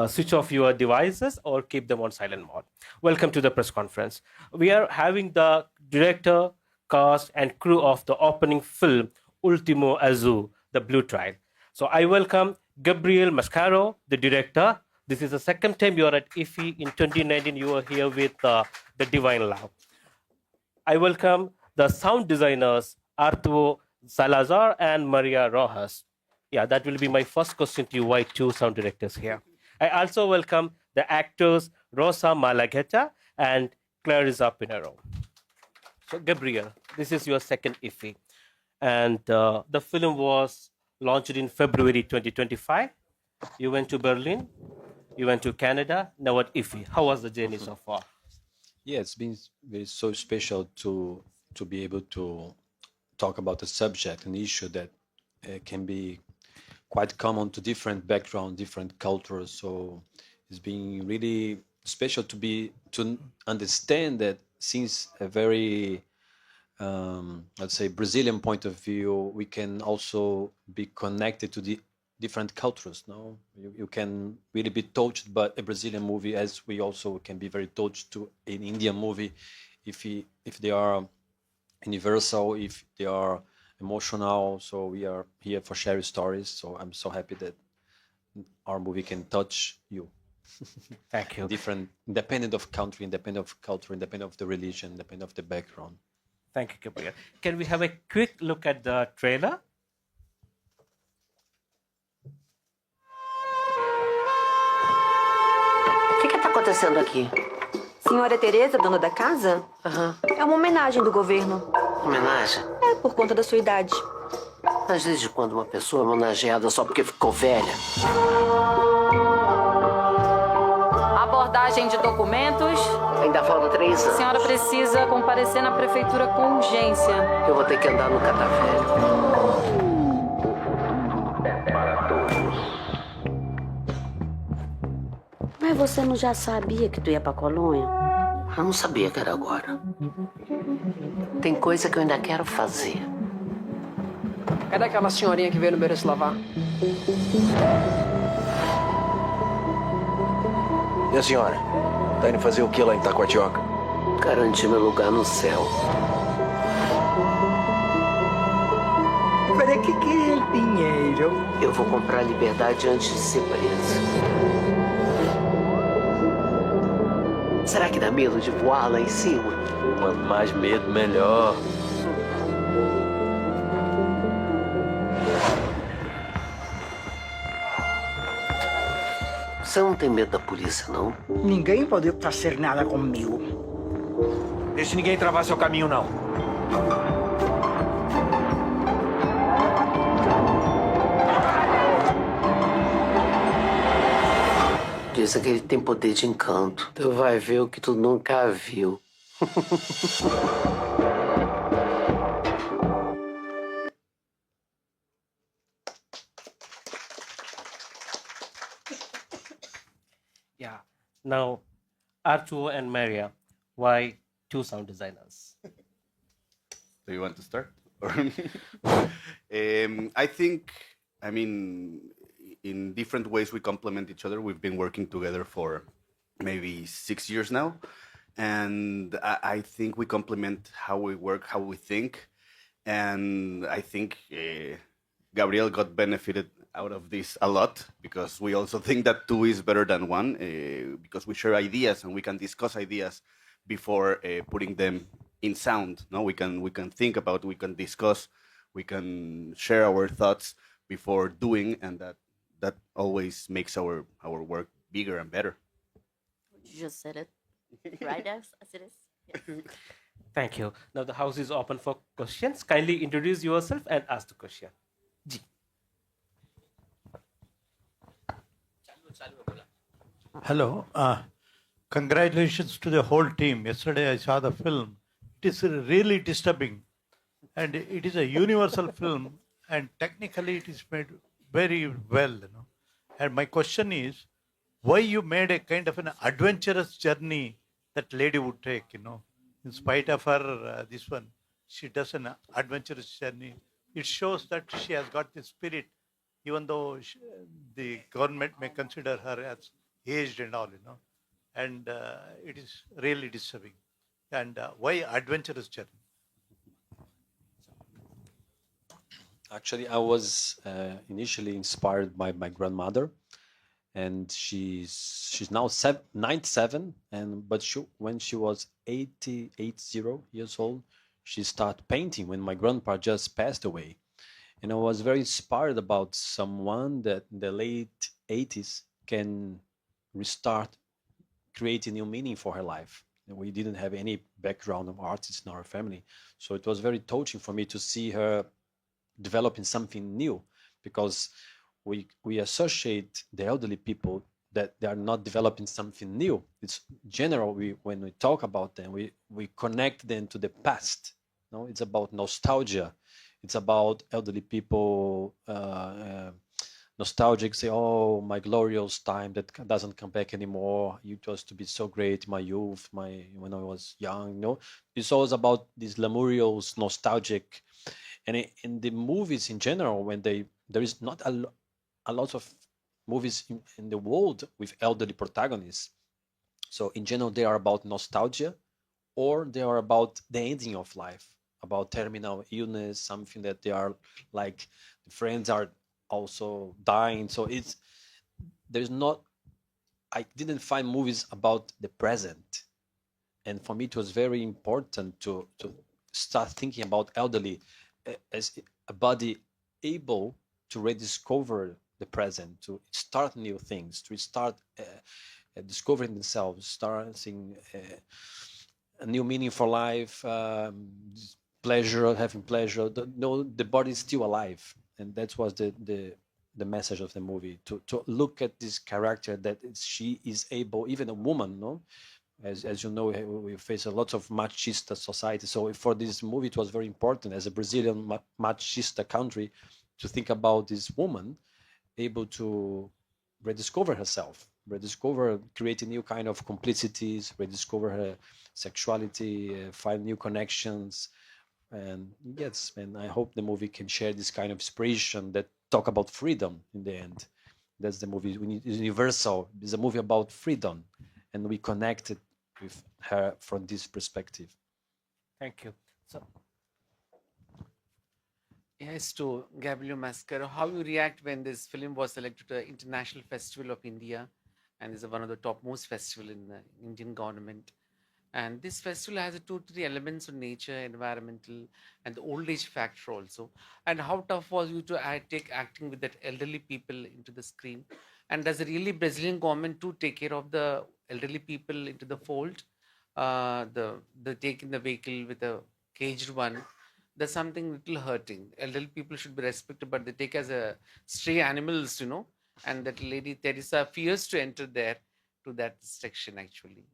switch off your devices or keep them on silent mode. Welcome to the press conference. We are having the director, cast, and crew of the opening film Ultimo Azul, The Blue Trial. So I welcome Gabriel Mascaro, the director. This is the second time you are at IFFI. In 2019, you were here with the Divine Love. I welcome the sound designers Arturo Salazar and Maria Rojas. Yeah, that will be my first question to you. Why two sound directors here? I also welcome the actors Rosa Malagueta and Clarissa Pinero. So, Gabriel, this is your second IFFI. And the film was launched in February 2025. You went to Berlin, you went to Canada, now at IFFI. How was the journey so far? Yeah, it's been so special to be able to talk about a subject, an issue that can be quite common to different backgrounds, different cultures. So it's been really special to understand that since a very let's say Brazilian point of view, we can also be connected to the different cultures. No, you can really be touched by a Brazilian movie as we also can be very touched to an Indian movie if they are universal, if they are emotional. So we are here for sharing stories. So I'm so happy that our movie can touch you. Thank you. Different, independent of country, independent of culture, independent of the religion, independent of the background. Thank you, Gabriel. Can we have a quick look at the trailer? O que está acontecendo aqui? Senhora Tereza, dona da casa? Aham. É uma homenagem do governo. Homenagem? É, por conta da sua idade. Mas desde quando uma pessoa é homenageada só porque ficou velha? Abordagem de documentos. Ainda faltam 3 A anos. senhora precisa comparecer na prefeitura com urgência. Eu vou ter que andar no catavelho. Mas você não já sabia que tu ia pra colônia? Eu não sabia que era agora. Tem coisa que eu ainda quero fazer. Cadê aquela senhorinha que veio no beiro se lavar? E a senhora? Tá indo fazer o que lá em Taquatioca? Garantir meu lugar no céu. ¿Para qué quiere el dinero? Eu vou comprar a liberdade antes de ser preso. Será que dá medo de voar lá em cima? Quanto mais medo, melhor. Você não tem medo da polícia, não? Ninguém pode fazer nada comigo. Deixe ninguém travar seu caminho, não. Dizem que ele tem poder de encanto. Tu vai ver o que tu nunca viu. Yeah. Now, Arturo and Maria, why two sound designers? Do you want to start? I think, in different ways we complement each other. We've been working together for maybe 6 years now. And I think we complement how we work, how we think. And I think Gabriel got benefited out of this a lot because we also think that two is better than one because we share ideas and we can discuss ideas before putting them in sound. No, we can think about, we can discuss, we can share our thoughts before doing, and that always makes our work bigger and better. You just said it. Right as it is. Yes. Thank you. Now the house is open for questions. Kindly introduce yourself and ask the question. Ji. Hello. Congratulations to the whole team. Yesterday I saw the film. It is really disturbing. And it is a universal film. And technically it is made very well. And my question is, why you made a kind of an adventurous journey that lady would take, in spite of her, this one, she does an adventurous journey. It shows that she has got the spirit even though the government may consider her as aged and all, and it is really disturbing. And why adventurous journey? Actually, I was initially inspired by my grandmother, and she's now 97, and but when she was 80 years old, she started painting when my grandpa just passed away. And I was very inspired about someone that in the late 80s can restart creating new meaning for her life. And we didn't have any background of artists in our family, so it was very touching for me to see her developing something new, because we associate the elderly people that they are not developing something new. It's general. When we talk about them, we connect them to the past. No, it's about nostalgia. It's about elderly people nostalgic, say, "Oh, my glorious time that doesn't come back anymore. It was to be so great, my youth, when I was young." No, it's always about these lemurials, nostalgic. And in the movies in general, there is not a lot of movies in the world with elderly protagonists. So in general, they are about nostalgia, or they are about the ending of life, about terminal illness, something that they are like, the friends are also dying. So there's not, I didn't find movies about the present. And for me, it was very important to start thinking about elderly as a body able to rediscover the present, to start new things, to start discovering themselves, starting a new meaning for life, pleasure, having pleasure. The body is still alive, and that was the message of the movie. To look at this character, that she is able, even a woman, no. As you know, we face a lot of machista society. So for this movie, it was very important, as a Brazilian machista country, to think about this woman able to rediscover herself, rediscover, create a new kind of complicities, rediscover her sexuality, find new connections. And yes, and I hope the movie can share this kind of inspiration that talk about freedom in the end. That's the movie. It's universal. It's a movie about freedom, and we connected with her from this perspective. Thank you. So, Yes, to Gabriel Mascaro, how you react when this film was selected to the International Festival of India, and is one of the topmost festival in the Indian government. And this festival has two, three elements of nature, environmental, and the old age factor also. And how tough was you to take acting with that elderly people into the screen? And does the really Brazilian government to take care of the elderly people into the fold? The taking the vehicle with a caged one, there's something little hurting. Elderly people should be respected, but they take as a stray animals, And that lady Teresa fears to enter there to that section actually.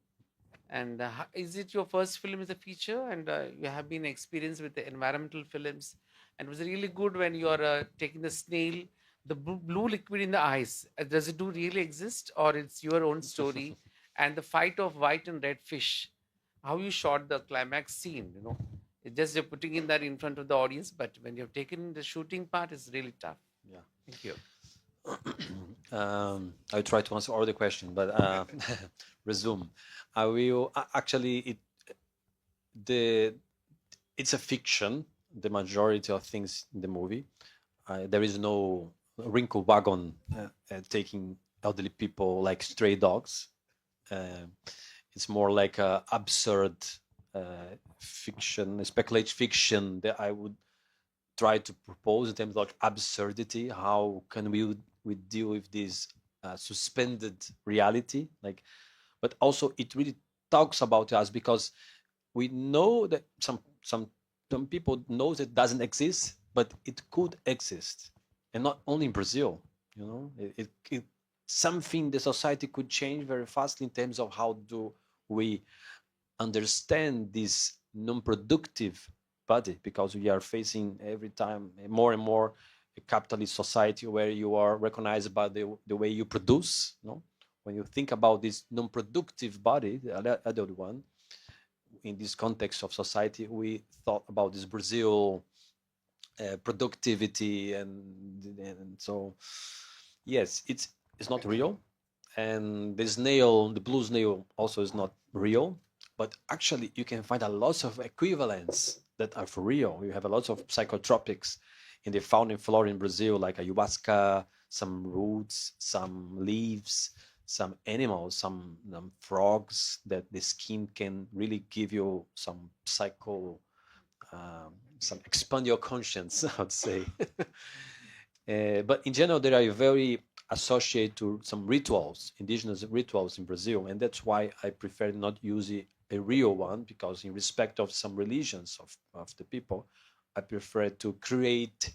And is it your first film as a feature? And you have been experienced with the environmental films, and was it really good when you are taking the snail, the blue liquid in the eyes? Does it do really exist, or it's your own story? And the fight of white and red fish, how you shot the climax scene, It's just you're putting in that in front of the audience, but when you've taken the shooting part, it's really tough. Yeah. Thank you. I'll try to answer all the questions, but resume. I will actually. It's a fiction. The majority of things in the movie, there is no wrinkle wagon taking elderly people like stray dogs. It's more like a absurd fiction, speculative fiction that I would try to propose in terms of absurdity. How can we deal with this suspended reality? But also it really talks about us, because we know that some people know that it doesn't exist, but it could exist, and not only in Brazil. It something the society could change very fast in terms of how do we understand this non-productive body, because we are facing every time more and more a capitalist society where you are recognized by the way you produce. When you think about this non-productive body, the adult one, in this context of society, we thought about this Brazil productivity, and so yes, it's not real. And the blue snail also is not real, but actually you can find a lot of equivalents that are for real. You have a lot of psychotropics in the fauna and flora in Brazil, like ayahuasca, some roots, some leaves, some animals, some frogs, that the skin can really give you some some expand your conscience, I would say. But in general, there are very associated to some rituals, indigenous rituals in Brazil, and that's why I prefer not using a real one, because in respect of some religions of the people, I prefer to create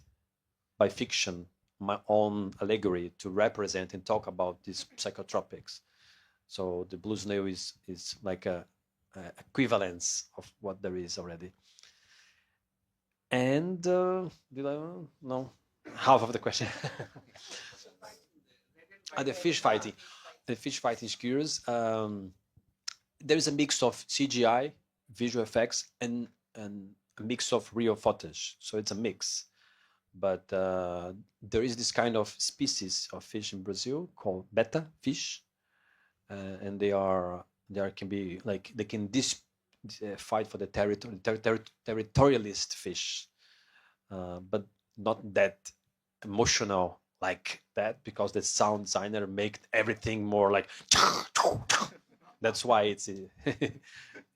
by fiction my own allegory to represent and talk about these psychotropics. So the blue snail is like a equivalence of what there is already. And did I no half of the question? The fish fighting. The fish fighting is curious. There is a mix of CGI, visual effects, and a mix of real footage. So it's a mix. But there is this kind of species of fish in Brazil called betta fish, and they can be like they can fight for the territorialist fish, but not that emotional like that, because the sound designer make everything more like that's why it's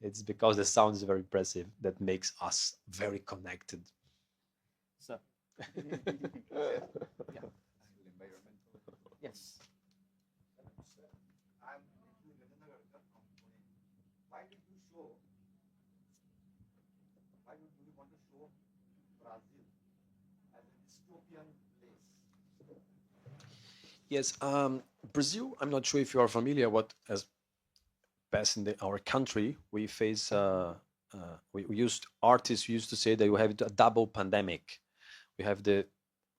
it's because the sound is very impressive that makes us very connected. So yes. Yes, Brazil. I'm not sure if you are familiar what has passed in our country. We face artists used to say that we have a double pandemic. We have the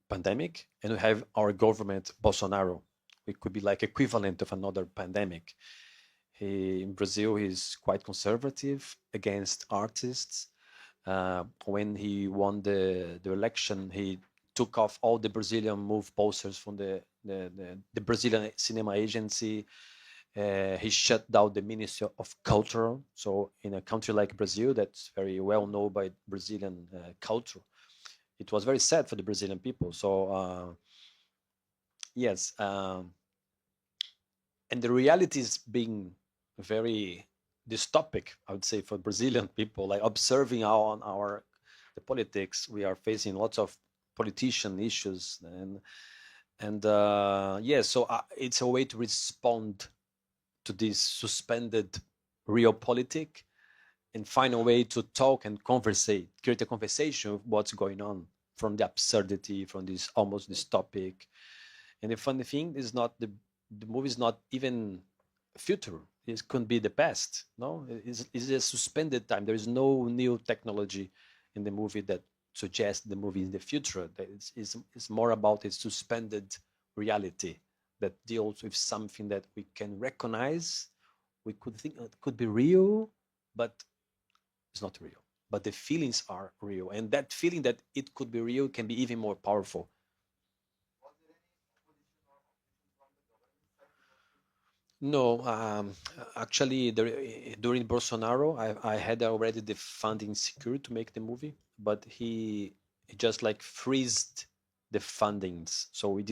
pandemic and we have our government Bolsonaro. We could be like equivalent of another pandemic. In Brazil, he's quite conservative against artists. When he won the election, he took off all the Brazilian move posters from the Brazilian cinema agency. He shut down the Ministry of Culture. So in a country like Brazil, that's very well known by Brazilian culture, it was very sad for the Brazilian people. So yes, and the reality is being very dystopic, I would say, for Brazilian people, like observing the politics. We are facing lots of politician issues, and yes, so it's a way to respond to this suspended realpolitik and find a way to talk and create a conversation of what's going on, from the absurdity, from this almost dystopic. And the funny thing is, not the movie is not even future. It could be the past. No, it's a suspended time. There is no new technology in the movie that suggests the movie in the future. It's more about a suspended reality that deals with something that we can recognize. We could think it could be real, but it's not real. But the feelings are real, and that feeling that it could be real can be even more powerful. No, actually, during Bolsonaro, I had already the funding secured to make the movie, but he just like freezed the fundings, so we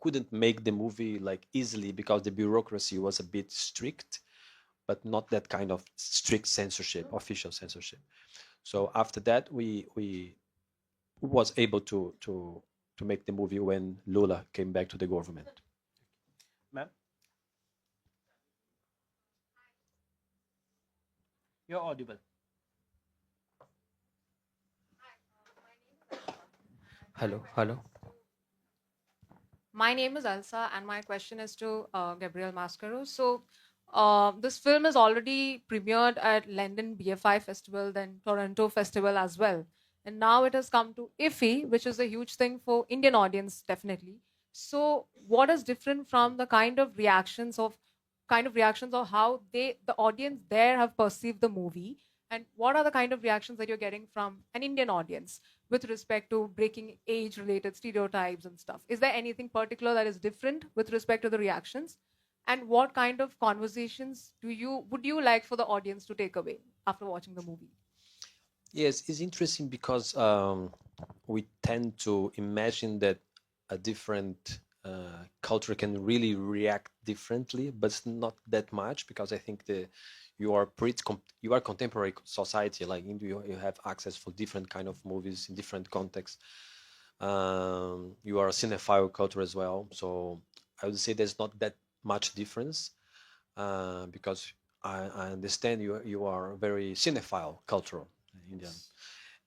couldn't make the movie like easily, because the bureaucracy was a bit strict, but not that kind of strict censorship, official censorship. So after that, we was able to make the movie when Lula came back to the government. Ma'am, you're audible. Hello. My name is Elsa, and my question is to Gabriel Mascaro. So, this film is already premiered at London BFI Festival, then Toronto Festival as well. And now it has come to IFFI, which is a huge thing for Indian audience, definitely. So, what is different from the kind of reactions of how the audience there have perceived the movie, And what are the kind of reactions that you're getting from an Indian audience with respect to breaking age-related stereotypes and stuff? Is there anything particular that is different with respect to the reactions? And what kind of conversations would you like for the audience to take away after watching the movie? Yes, it's interesting because we tend to imagine that a different culture can really react differently, but it's not that much, because I think you are contemporary society. Like you have access for different kind of movies in different contexts. You are a cinephile culture as well, so I would say there's not that much difference, because I understand you are a very cinephile culture Indian,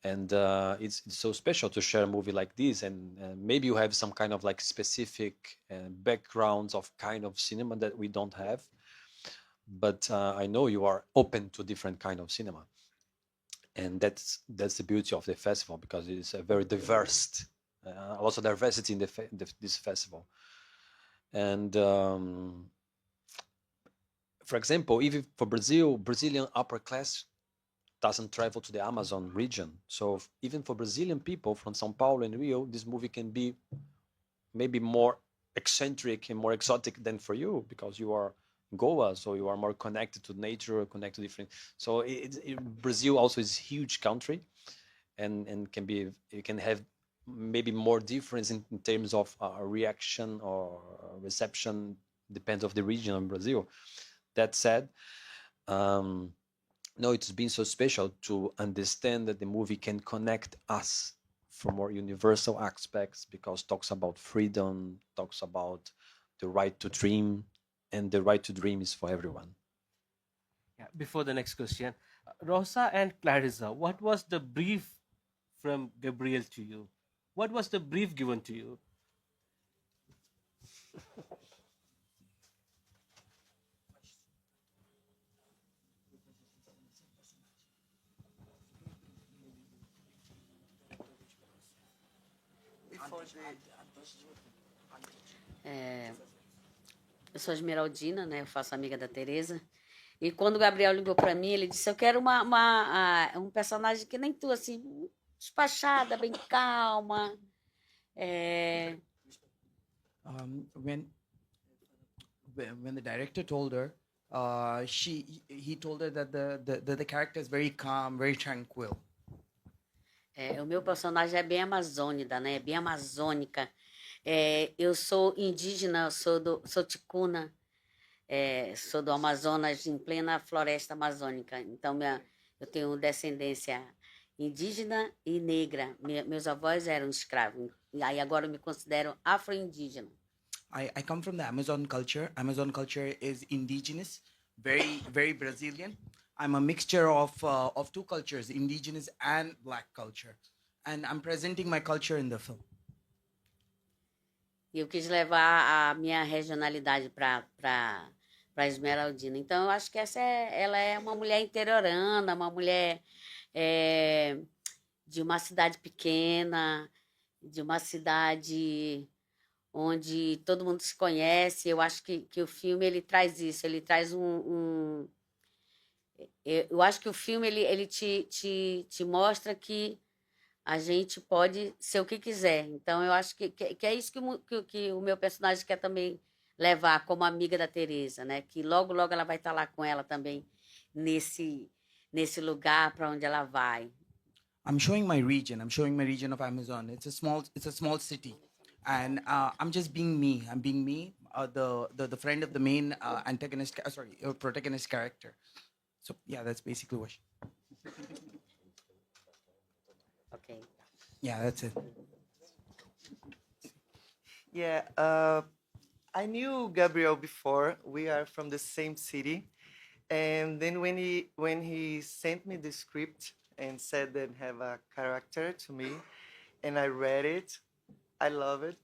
and it's so special to share a movie like this, and maybe you have some kind of like specific backgrounds of kind of cinema that we don't have, but I know you are open to different kind of cinema, and that's the beauty of the festival, because it is a very diverse, also diversity in this festival. And for example, even for Brazilian upper class doesn't travel to the Amazon region. So even for Brazilian people from São Paulo and Rio, this movie can be maybe more eccentric and more exotic than for you, because you are Goa, so you are more connected to nature, connected to different. So Brazil also is a huge country, and you can have maybe more difference in terms of reaction or reception, depends of the region in Brazil. That said, no, it's been so special to understand that the movie can connect us for more universal aspects, because talks about freedom, talks about the right to dream, and the right to dream is for everyone. Yeah, before the next question, Rosa and Clarissa, what was the brief from Gabriel to you? What was the brief given to you? Eu sou Esmeraldina, né? Eu faço amiga da Tereza. E quando o Gabriel ligou para mim, ele disse: eu quero um personagem que nem tu, assim, despachada, bem calma. When the director told her, he told her that the character is very calm, very tranquil. O meu personagem é bem amazônica, né? Bem amazônica. Eu sou indígena, sou ticuna, sou do Amazonas, em plena floresta amazônica. Então, eu tenho descendência indígena e negra. Meus avós eram escravos. E aí agora eu me considero afro-indígena. I come from the Amazon culture. Amazon culture is indigenous, very, very Brazilian. I'm a mixture of two cultures, indigenous and black culture. And I'm presenting my culture in the film. E eu quis levar a minha regionalidade para Esmeraldina. Então, eu acho que ela é uma mulher interiorana, uma mulher de uma cidade pequena, de uma cidade onde todo mundo se conhece. Eu acho que o filme ele traz isso, ele traz eu acho que o filme ele te mostra que a gente pode ser o que quiser. Então, eu acho que é isso que o meu personagem quer também levar como amiga da Tereza, né? Que logo, logo ela vai estar lá com ela também, nesse lugar para onde ela vai. I'm showing my region. I'm showing my region of Amazon. It's a small city. And I'm just being me. I'm being me, the friend of the main protagonist character. So, yeah, that's basically what Okay. Yeah, that's it. Yeah, I knew Gabriel before. We are from the same city, and then when he sent me the script and said that have a character to me, and I read it, I love it,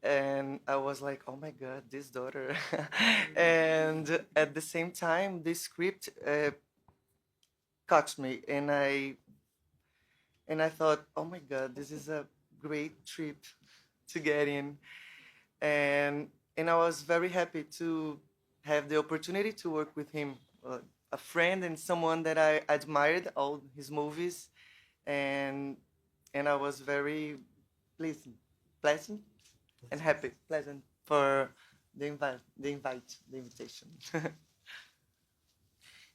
and I was like, oh my God, this daughter. And at the same time, the script caught me, and I thought, oh my God, this is a great trip to get in. And I was very happy to have the opportunity to work with him a friend and someone that I admired all his movies, and I was very pleasant and happy, pleasant for the invitation.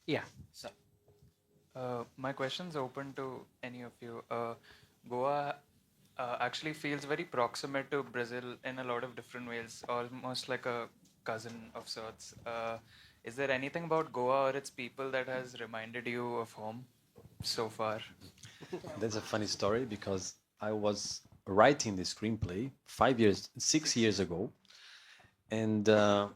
Yeah. So. My question's open to any of you. Goa actually feels very proximate to Brazil in a lot of different ways, almost like a cousin of sorts. Is there anything about Goa or its people that has reminded you of home so far? That's a funny story because I was writing the screenplay 6 years ago, and I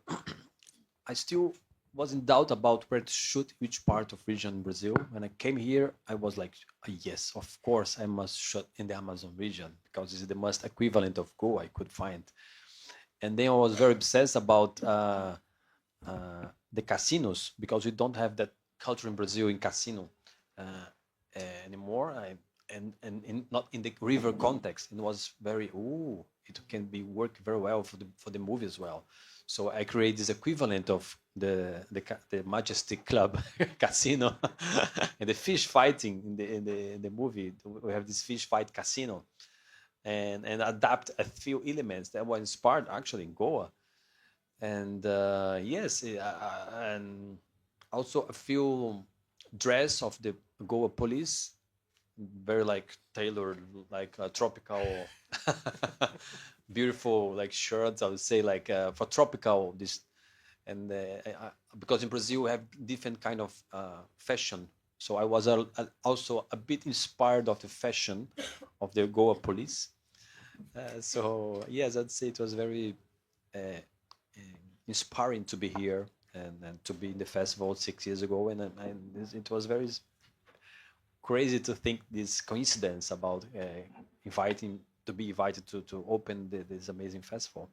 still was in doubt about where to shoot which part of region in Brazil. When I came here, I was like, yes, of course, I must shoot in the Amazon region because this is the most equivalent of Goa I could find. And then I was very obsessed about the casinos because we don't have that culture in Brazil in casino anymore. Not in the river context. It was very it can be work very well for the movie as well. So I create this equivalent of the Majestic Club casino and the fish fighting in the movie. We have this fish fight casino, and adapt a few elements that were inspired actually in Goa, and yes, and also a few dress of the Goa police, very like tailored, like tropical, beautiful like shirts. I would say like for tropical this, and because in Brazil we have different kind of fashion. So I was also a bit inspired of the fashion of the Goa police. So yes, I'd say it was very inspiring to be here and to be in the festival 6 years ago, and it was very crazy to think this coincidence about to be invited to open this amazing festival.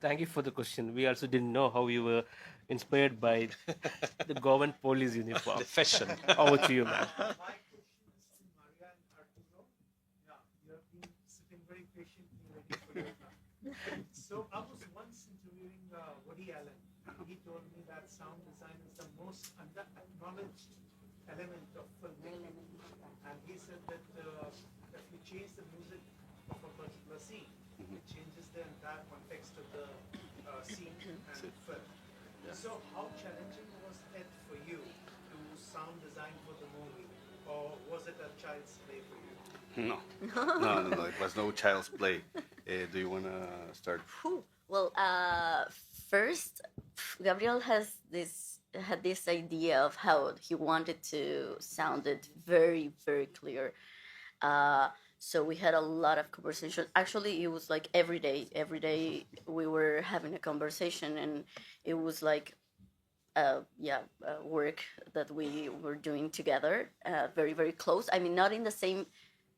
Thank you for the question. We also didn't know how you were inspired by the Goan police uniform. The fashion. Over to you, man. So I was once interviewing Woody Allen. He told me that sound design is the most under-acknowledged element of filmmaking. And he said that if you change the music of a particular scene, it changes the entire context of the scene and film. So how challenging was it for you to sound design for the movie? Or was it a child's play for you? No. No. It was no child's play. Do you want to start? Well, first, Gabriel had this idea of how he wanted to sound it very, very clear. So we had a lot of conversation. Actually, it was like every day we were having a conversation, and it was like, work that we were doing together, very, very close. I mean, not in the same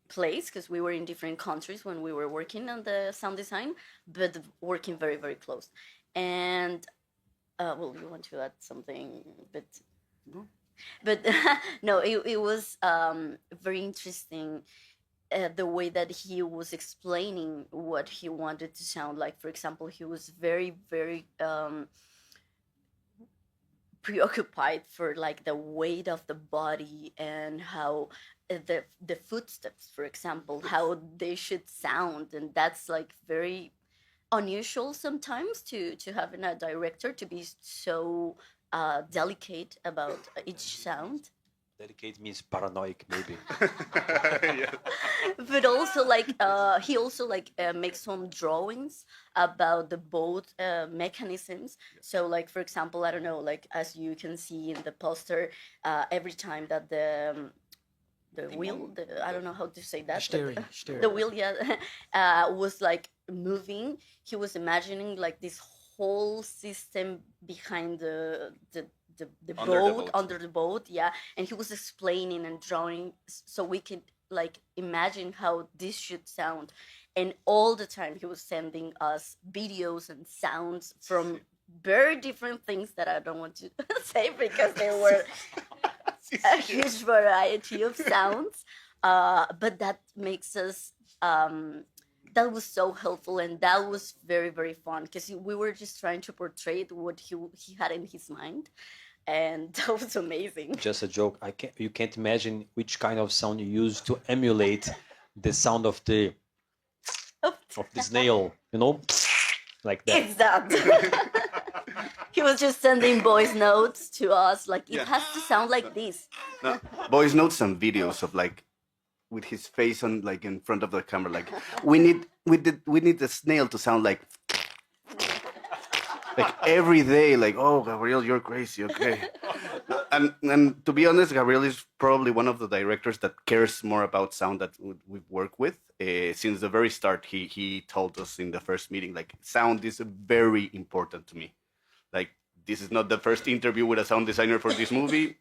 place because we were in different countries when we were working on the sound design, but working very, very close. And well, you want to add something, but no. But no, it was very interesting the way that he was explaining what he wanted to sound like. For example, he was very, very preoccupied for like the weight of the body and how the footsteps, for example, how they should sound, and that's like very unusual sometimes to have a director to be so delicate about each sound. Delicate means paranoid, maybe. But also like he also like makes some drawings about the both mechanisms. So like, for example, I don't know, like as you can see in the poster, every time that the wheel, I don't know how to say that, Steering. The wheel, was like moving, he was imagining like this whole system behind the boat, under the boat, and he was explaining and drawing so we could like imagine how this should sound. And all the time he was sending us videos and sounds from very different things that I don't want to say because they were a huge variety of sounds, but that makes us that was so helpful, and that was very, very fun because we were just trying to portray what he had in his mind. and that was amazing. Just a joke. You can't imagine which kind of sound you use to emulate the sound of the snail, you know, like that. It's that. He was just sending voice notes to us, like it has to sound like this. No, voice notes and videos of like with his face on like in front of the camera, like we need the snail to sound like every day, like, oh, Gabriel, you're crazy, okay. And to be honest, Gabriel is probably one of the directors that cares more about sound that we've worked with. Since the very start, he told us in the first meeting, like, sound is very important to me. Like, this is not the first interview with a sound designer for this movie.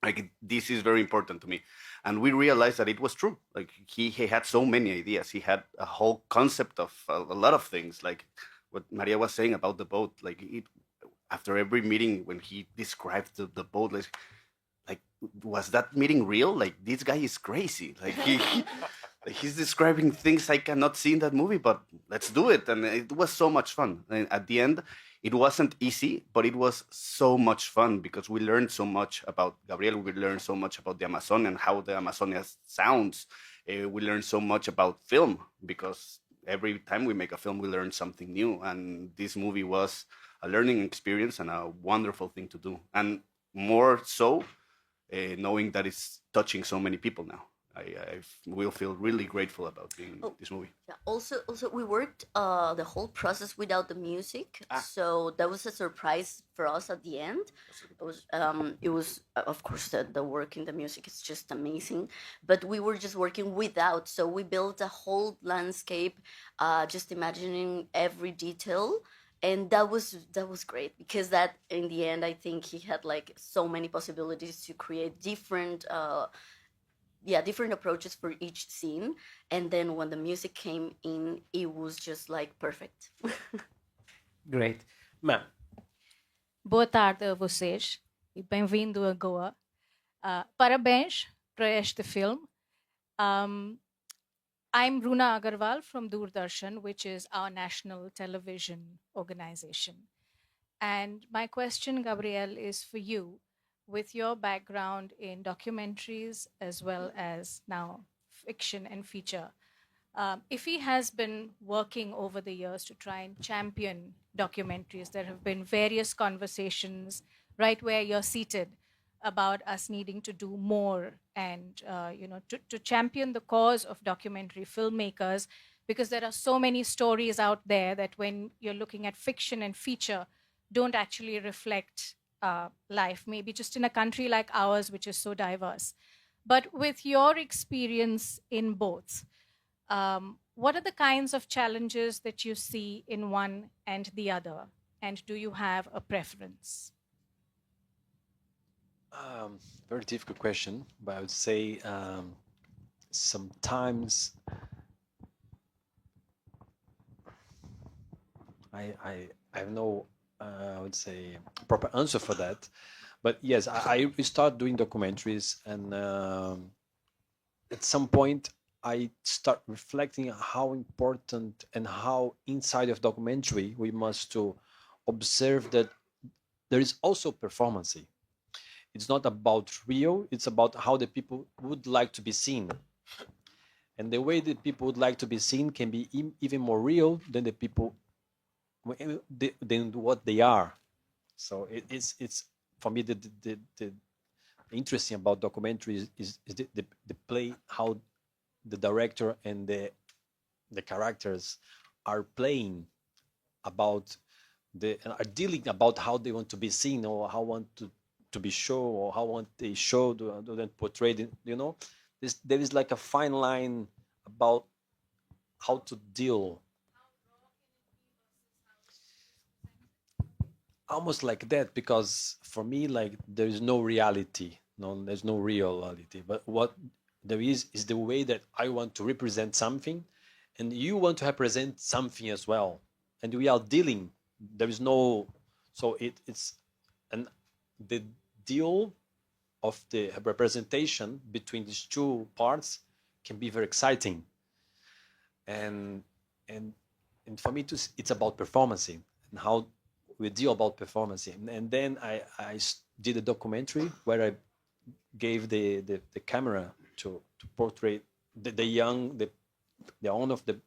Like, this is very important to me. And we realized that it was true. Like, he had so many ideas. He had a whole concept of a lot of things, like what Maria was saying about the boat. Like, after every meeting, when he described the boat, like, was that meeting real? Like, this guy is crazy. Like, he's describing things I cannot see in that movie, but let's do it. And it was so much fun. And at the end, it wasn't easy, but it was so much fun because we learned so much about Gabriel. We learned so much about the Amazon and how the Amazonia sounds. We learned so much about film because every time we make a film, we learn something new. And this movie was a learning experience and a wonderful thing to do. And more so, knowing that it's touching so many people now. I will feel really grateful about being in this movie. Yeah. Also, we worked the whole process without the music, so that was a surprise for us at the end. It was of course the work in the music is just amazing, but we were just working without. So we built a whole landscape, just imagining every detail. And that was great because that in the end I think he had like so many possibilities to create different approaches for each scene. And then when the music came in, it was just like perfect. Great. Ma'am. Boa tarde a vocês e bem-vindo a Goa. Parabéns para este filme. I'm Runa Agarwal from Doordarshan, which is our national television organization. And my question, Gabriel, is for you. With your background in documentaries as well as now fiction and feature, IFFI has been working over the years to try and champion documentaries. There have been various conversations right where you're seated about us needing to do more and to champion the cause of documentary filmmakers, because there are so many stories out there that when you're looking at fiction and feature don't actually reflect life, maybe just in a country like ours, which is so diverse. But with your experience in both, what are the kinds of challenges that you see in one and the other? And do you have a preference? Very difficult question, but I would say sometimes I have no I would say proper answer for that, but yes, I start doing documentaries, and at some point I start reflecting how important and how inside of documentary we must to observe that there is also performance. It's not about real, it's about how the people would like to be seen. And the way that people would like to be seen can be even more real than the people, than what they are. So it's for me, the interesting about documentaries is the play, how the director and the characters are playing about are dealing about how they want to be seen, or how want to be shown, or how want they show to portray it, there is like a fine line about how to deal, almost like that, because for me, like, there is no reality, there's no reality, but what there is the way that I want to represent something, and you want to represent something as well, and we are dealing. There is no, so it's the deal of the representation between these two parts can be very exciting, and for me too, it's about performance and how we deal about performance. And then I did a documentary where I gave the camera to portray the young, the owner of the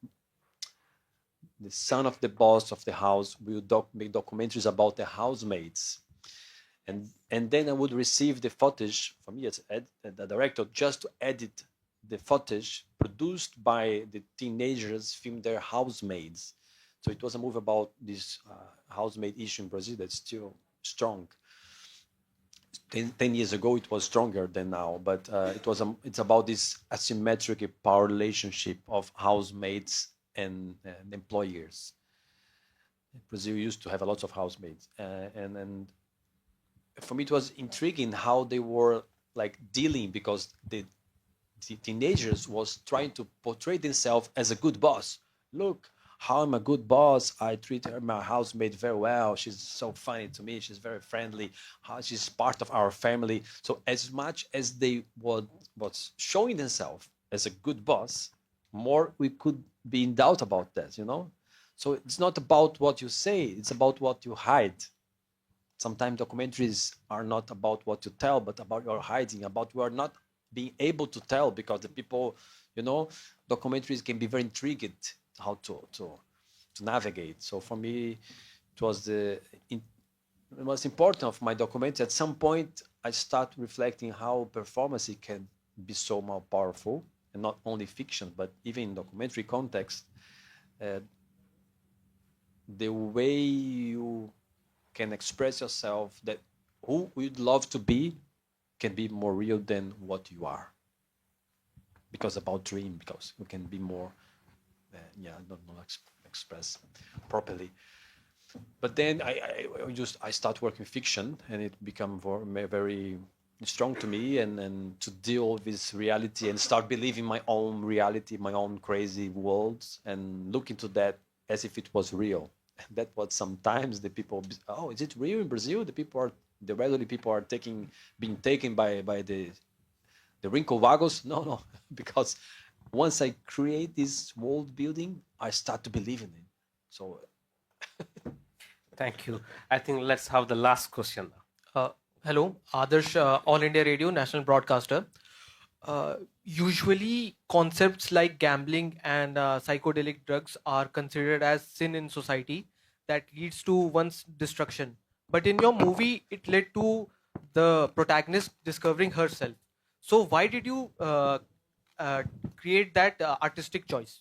son of the boss of the house will make documentaries about the housemates. And then I would receive the footage from me as the director just to edit the footage produced by the teenagers film their housemaids. So it was a movie about this housemaid issue in Brazil that's still strong. 10 years ago it was stronger than now, but it's about this asymmetric power relationship of housemaids and employers. Brazil used to have a lot of housemaids, and for me it was intriguing how they were like dealing, because the teenagers was trying to portray themselves as a good boss. Look how I'm a good boss. I treat my housemaid very well. She's so funny to me. She's very friendly. How she's part of our family. So as much as they was showing themselves as a good boss, more we could be in doubt about that, you know? So it's not about what you say, it's about what you hide. Sometimes documentaries are not about what you tell, but about your hiding, about you are not being able to tell, because the people, you know, documentaries can be very intrigued how to navigate. So for me, it was the most important of my documentary. At some point, I start reflecting how performance can be so more powerful, and not only fiction, but even in documentary context. The way you can express yourself, that who you'd love to be, can be more real than what you are. Because about dream, because you can be more, I don't know, express properly. But then I start working fiction, and it become very strong to me, and to deal with this reality and start believing my own reality, my own crazy worlds, and look into that as if it was real. That was sometimes the people, oh, is it real in Brazil? The elderly people are being taken by the wrinkle vagos? No, because once I create this world building, I start to believe in it. So, thank you. I think let's have the last question now. Hello, Adarsh, All India Radio, national broadcaster. Usually, concepts like gambling and psychedelic drugs are considered as sin in society that leads to one's destruction. But in your movie, it led to the protagonist discovering herself. So, why did you create that artistic choice?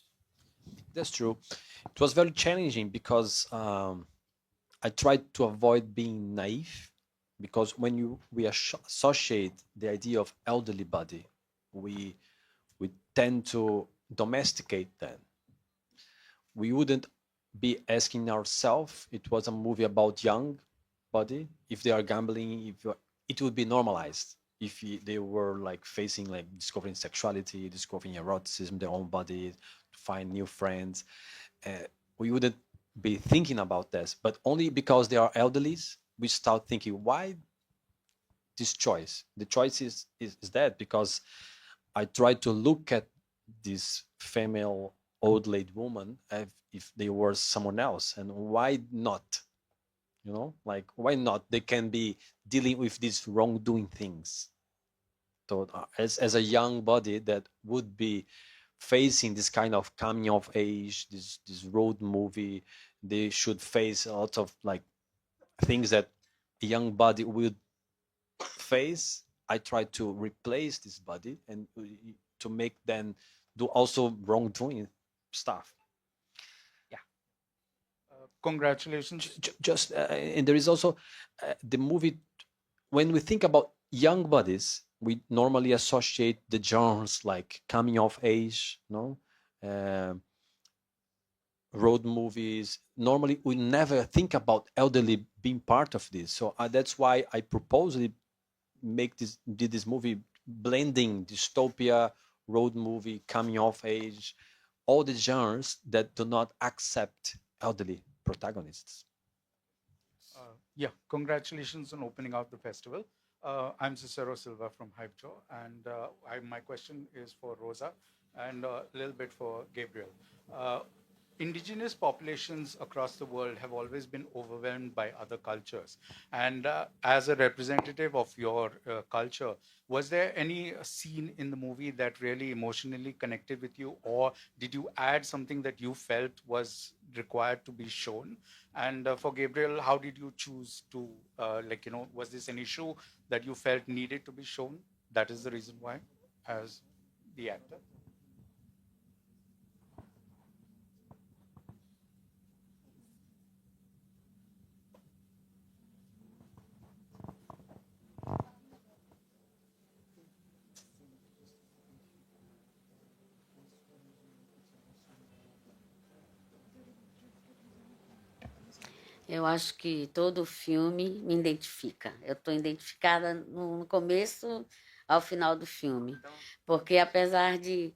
that's true. It was very challenging because I tried to avoid being naive, because when we associate the idea of elderly body, we tend to domesticate them. We wouldn't be asking ourselves, it was a movie about young body, if they are gambling, it would be normalized if they were like facing, like discovering sexuality, discovering eroticism, their own body, to find new friends. We wouldn't be thinking about this, but only because they are elderlies, we start thinking, why this choice? The choice is that because I try to look at this female old lady woman as if they were someone else, and why not? You know, like why not? They can be dealing with these wrongdoing things. So as a young body that would be facing this kind of coming of age, this road movie, they should face a lot of like things that a young body would face. I try to replace this body and to make them do also wrongdoing stuff. Congratulations. Just and there is also the movie. When we think about young bodies, we normally associate the genres like coming of age, no, road movies. Normally, we never think about elderly being part of this. So that's why I purposely did this movie blending dystopia, road movie, coming of age, all the genres that do not accept elderly protagonists. Yeah, congratulations on opening out the festival. I'm Cicero Silva from Hypejaw, and my question is for Rosa and a little bit for Gabriel. indigenous populations across the world have always been overwhelmed by other cultures. And as a representative of your culture, was there any scene in the movie that really emotionally connected with you, or did you add something that you felt was required to be shown? And for Gabriel, how did you choose to, was this an issue that you felt needed to be shown? That is the reason why, as the actor? Eu acho que todo filme me identifica. Eu estou identificada no começo ao final do filme. Porque apesar de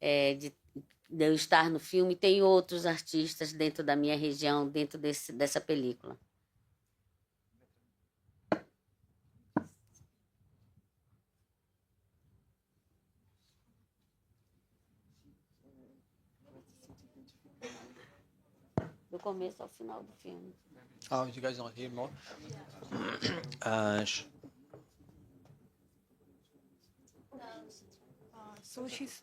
eu estar no filme, tem outros artistas dentro da minha região, dentro dessa película. Do começo ao final do filme. Oh, you guys don't hear more? So she's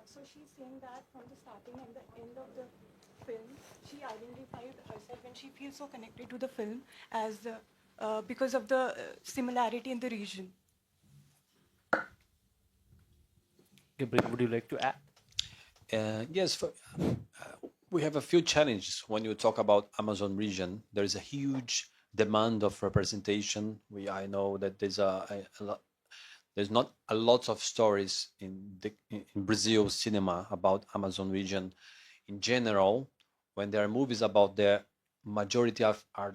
so she's saying that from the starting and the end of the film, she identified herself and she feels so connected to the film as because of the similarity in the region. Gabriel, would you like to add? Yes, we have a few challenges when you talk about Amazon region. There is a huge demand of representation. I know that there's not a lot of stories in Brazil cinema about Amazon region. In general, when there are movies about the majority of are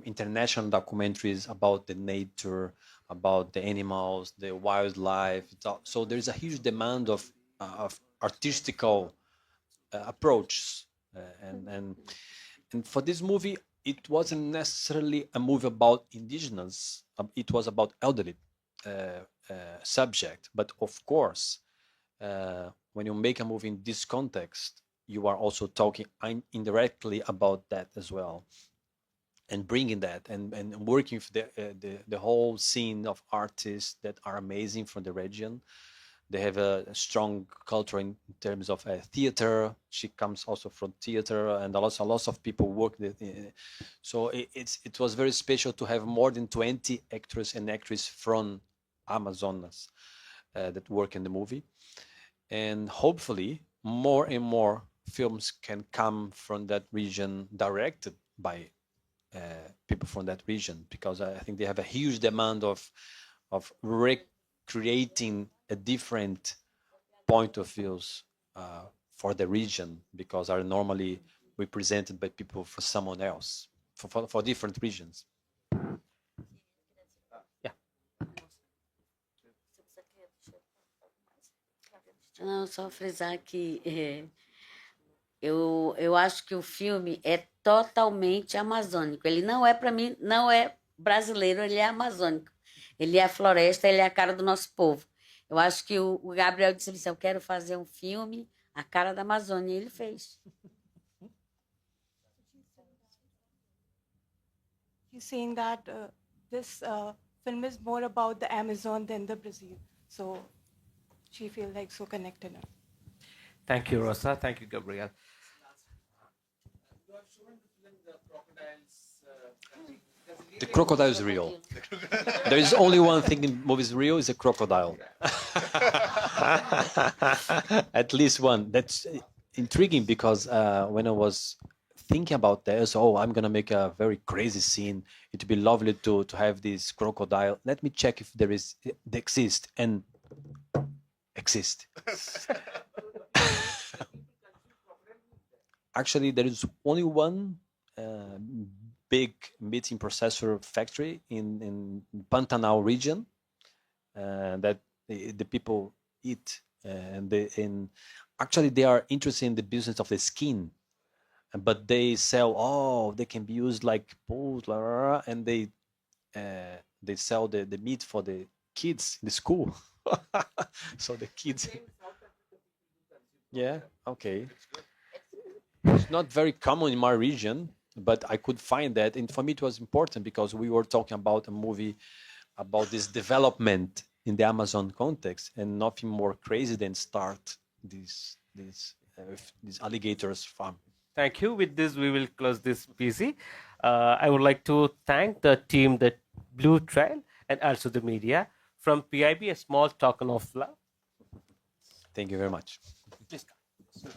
international documentaries about the nature, about the animals, the wildlife. So there's a huge demand of artistical approaches, and for this movie, it wasn't necessarily a movie about indigenous. It was about elderly subject. But of course, when you make a movie in this context, you are also talking indirectly about that as well, and bringing that and working with the whole scene of artists that are amazing from the region. They have a strong culture in terms of theater. She comes also from theater, and lots of people work. So it was very special to have more than 20 actors and actresses from Amazonas that work in the movie. And hopefully more and more films can come from that region directed by people from that region, because I think they have a huge demand of recreating a different point of views for the region, because are normally represented by people for someone else, for different regions. Não, só frisar que eu acho que o filme é totalmente amazônico. Ele não é, para mim, não é brasileiro, ele é amazônico. Ele é a floresta, ele é a cara do nosso povo. Eu acho que o Gabriel disse assim, eu quero fazer um filme, a cara da Amazônia, e ele fez. He's saying that this film is more about the Amazon than the Brazil. So she feels like so connected. Thank you, Rosa. Thank you, Gabriel. The crocodile is real. There is only one thing in movies real, is a crocodile. At least one. That's intriguing, because when I was thinking about this, I'm going to make a very crazy scene. It would be lovely to have this crocodile. Let me check if they exist. And exist. Actually, there is only one big meat processor factory in Pantanal region that the people eat, and actually they are interested in the business of the skin, but they sell they can be used like poles, and they sell the meat for the kids in the school. So the kids. Yeah, okay. It's not very common in my region, but I could find that. And for me, it was important because we were talking about a movie about this development in the Amazon context, and nothing more crazy than start this alligators farm. Thank you. With this, we will close this PC. I would like to thank the team, the Blue Trail, and also the media. From PIB, a small token of love. Thank you very much. Please come.